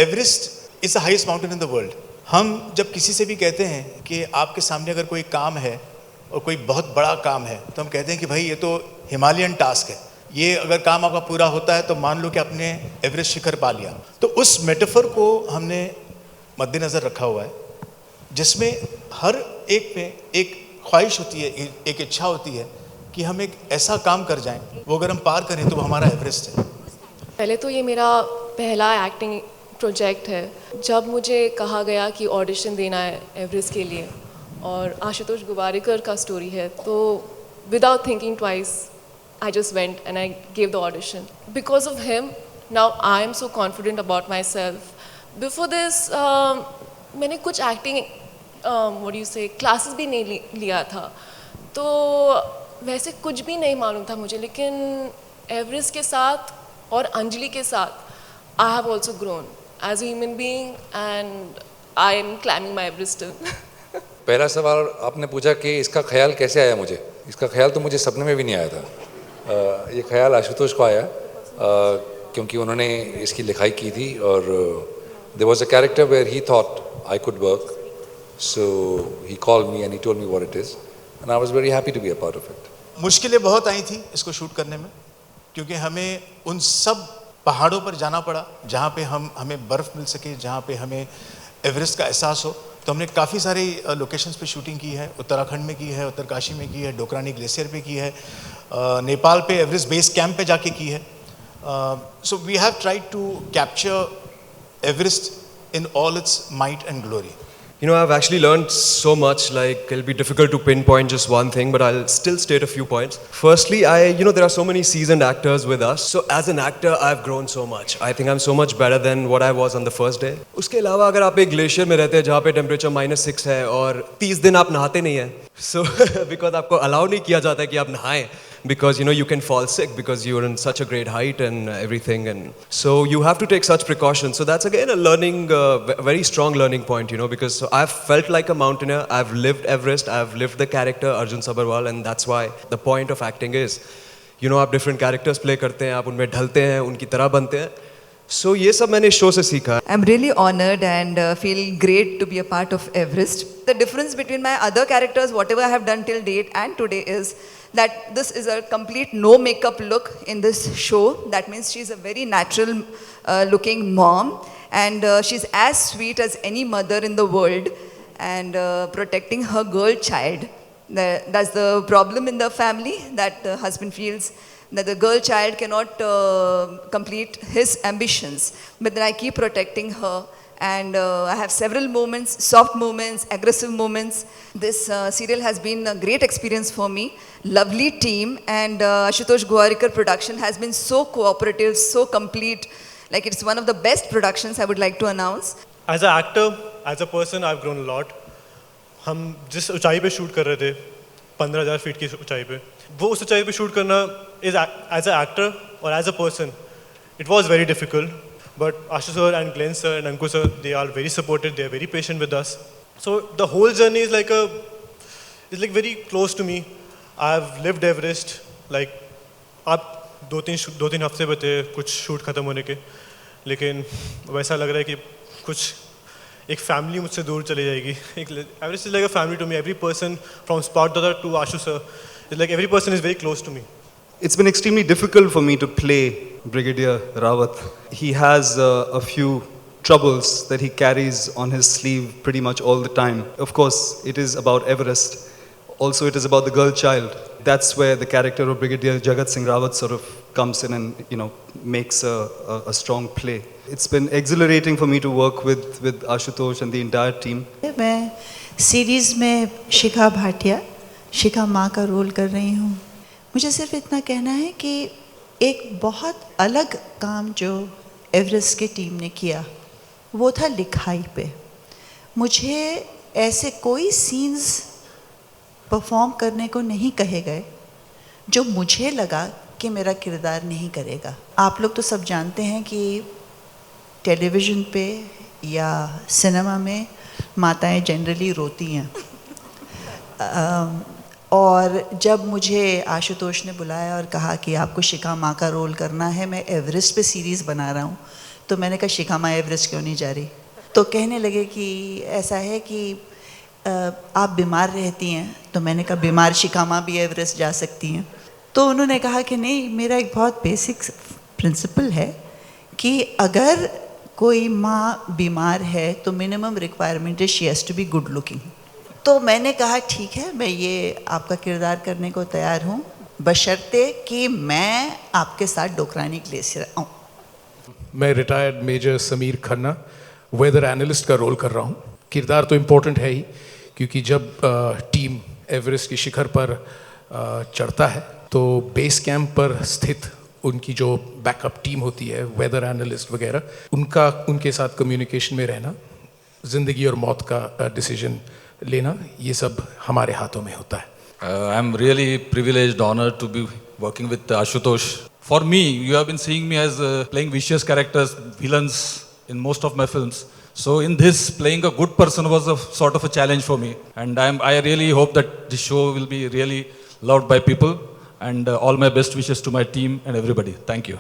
Everest is the highest mountain in the world. हम जब किसी से भी कहते हैं कि आपके सामने अगर कोई काम है और कोई बहुत बड़ा काम है, तो हम कहते हैं कि भाई ये तो हिमालयन टास्क है, ये अगर काम आपका पूरा होता है तो मान लो कि आपने एवरेस्ट शिखर पा लिया। तो उस मेटाफर को हमने मद्देनज़र रखा हुआ है, जिसमें हर एक में एक ख्वाहिश होती है, एक इच्छा होती है कि हम एक ऐसा काम कर जाएं, वो अगर हम पार करें तो वो हमारा एवरेस्ट है। पहले तो ये मेरा पहला एक्टिंग प्रोजेक्ट है। जब मुझे कहा गया कि ऑडिशन देना है एवरेस्ट के लिए और आशुतोष गोवारिकर का स्टोरी है, तो without thinking twice I just went and I gave the audition. Because of him, now I am so confident about myself. Before this, मैंने कुछ acting, what do you say, classes भी नहीं लिया था, तो वैसे कुछ भी नहीं मालूम था मुझे, लेकिन एवरेस्ट के साथ और अंजलि के साथ I have also grown as a human being and I am climbing my Everest. पहला सवाल आपने पूछा कि इसका ख्याल कैसे आया मुझे। इसका ख्याल तो मुझे सपने में भी नहीं आया था। ये ख्याल आशुतोष को आया क्योंकि उन्होंने इसकी लिखाई की थी और there was a character where he thought I could work, so he called me and he told me what it is and I was very happy to be a part of it. मुश्किलें बहुत आई थी इसको shoot करने में, क्योंकि हमें उन सब पहाड़ों पर जाना पड़ा जहाँ पे हमें बर्फ़ मिल सके, जहाँ पे हमें एवरेस्ट का एहसास हो। तो हमने काफ़ी सारी लोकेशंस पे शूटिंग की है। उत्तराखंड में की है, उत्तरकाशी में की है, डोकरानी ग्लेशियर पे की है, नेपाल पे एवरेस्ट बेस कैंप पे जाके की है। So we have tried to capture Everest in all its might and glory. You know, I've actually learned so much, like it'll be difficult to pinpoint just one thing, but I'll still state a few points. Firstly, there are so many seasoned actors with us. So as an actor, I've grown so much. I think I'm so much better than what I was on the first day. उसके अलावा अगर आप एक glacier में रहते हैं जहाँ पे टेम्परेचर -6 है और 30 दिन आप नहाते नहीं हैं, so because आपको अलाउ नहीं किया जाता है कि आप नहाएं, because you can fall sick because you're in such a great height and everything, and so you have to take such precautions. So that's again a learning, very strong learning point, because I've felt like a mountaineer. I've lived Everest, I've lived the character Arjun Sabharwal, and that's why the point of acting is, आप different characters play करते हैं, आप उनमें ढलते हैं, उनकी तरह बनते हैं. So ये सब मैंने शो से सीखा. I'm really honored and feel great to be a part of Everest. The difference between my other characters, whatever I have done till date and today, is that this is a complete no makeup look in this show. That means she's a very natural looking mom, and she's as sweet as any mother in the world, and protecting her girl child. That's the problem in the family, that the husband feels that the girl child cannot complete his ambitions, but then I keep protecting her. And I have several moments, soft moments, aggressive moments. This serial has been a great experience for me. Lovely team, and Ashutosh Gowarikar production has been so cooperative, so complete. Like, it's one of the best productions I would like to announce. As an actor, as a person, I've grown a lot. हम जिस ऊंचाई पे shoot कर रहे थे, 15,000 feet की ऊंचाई पे, वो उस ऊंचाई पे शूट करना is as an actor or as a person, it was very difficult. But Ashu sir and Glenn sir and Anku sir, they are very supportive, they are very patient with us. So the whole journey is like very close to me. I've lived Everest. Like, आप दो तीन हफ्ते बचे कुछ shoot खत्म होने के, लेकिन वैसा लग रहा है कि कुछ एक फैमिली मुझसे दूर चली जाएगी. Everest is like a family to me. Every person from Spot Dada to Ashu sir, it's like every person is very close to me. It's been extremely difficult for me to play Brigadier Rawat. He has a few troubles that he carries on his sleeve pretty much all the time. Of course, it is about Everest. Also, it is about the girl child. That's where the character of Brigadier Jagat Singh Rawat sort of comes in and, makes a strong play. It's been exhilarating for me to work with Ashutosh and the entire team. मैं series में शिखा भाटिया, शिखा माँ का role कर रही हूँ. मुझे सिर्फ इतना कहना है कि एक बहुत अलग काम जो एवरेस्ट की टीम ने किया, वो था लिखाई पे. मुझे ऐसे कोई सीन्स परफॉर्म करने को नहीं कहे गए जो मुझे लगा कि मेरा किरदार नहीं करेगा. आप लोग तो सब जानते हैं कि टेलीविज़न पे या सिनेमा में माताएं जनरली रोती हैं. और जब मुझे आशुतोष ने बुलाया और कहा कि आपको शिखा माँ का रोल करना है, मैं एवरेस्ट पे सीरीज़ बना रहा हूँ, तो मैंने कहा शिखा माँ एवरेस्ट क्यों नहीं जा रही? तो कहने लगे कि ऐसा है कि आप बीमार रहती हैं। तो मैंने कहा बीमार शिखा माँ भी एवरेस्ट जा सकती हैं। तो उन्होंने कहा कि नहीं, मेरा एक बहुत बेसिक प्रिंसिपल है कि अगर कोई माँ बीमार है तो मिनिमम रिक्वायरमेंट है she has to be good looking. तो मैंने कहा ठीक है, मैं ये आपका किरदार करने को तैयार हूँ, बशर्ते कि मैं आपके साथ डोकरानी के लिए से आऊँ। मैं retired major Sameer Khanna weather analyst का रोल कर रहा हूँ। किरदार तो इम्पोर्टेंट है ही, क्योंकि जब टीम एवरेस्ट की शिखर पर चढ़ता है तो बेस कैंप पर स्थित उनकी जो बैकअप टीम होती है, वेदर एनालिस्ट वगैरह, उनके साथ कम्युनिकेशन में रहना, ज़िंदगी और मौत का डिसीजन लेना, ये सब हमारे हाथों में होता है। I am really privileged, honored to be working with Ashutosh. For me, you have been seeing me as playing vicious characters, villains in most of my films. So in this, playing a good person was a sort of a challenge for me. And I really hope that this show will be really loved by people. And all my best wishes to my team and everybody. Thank you.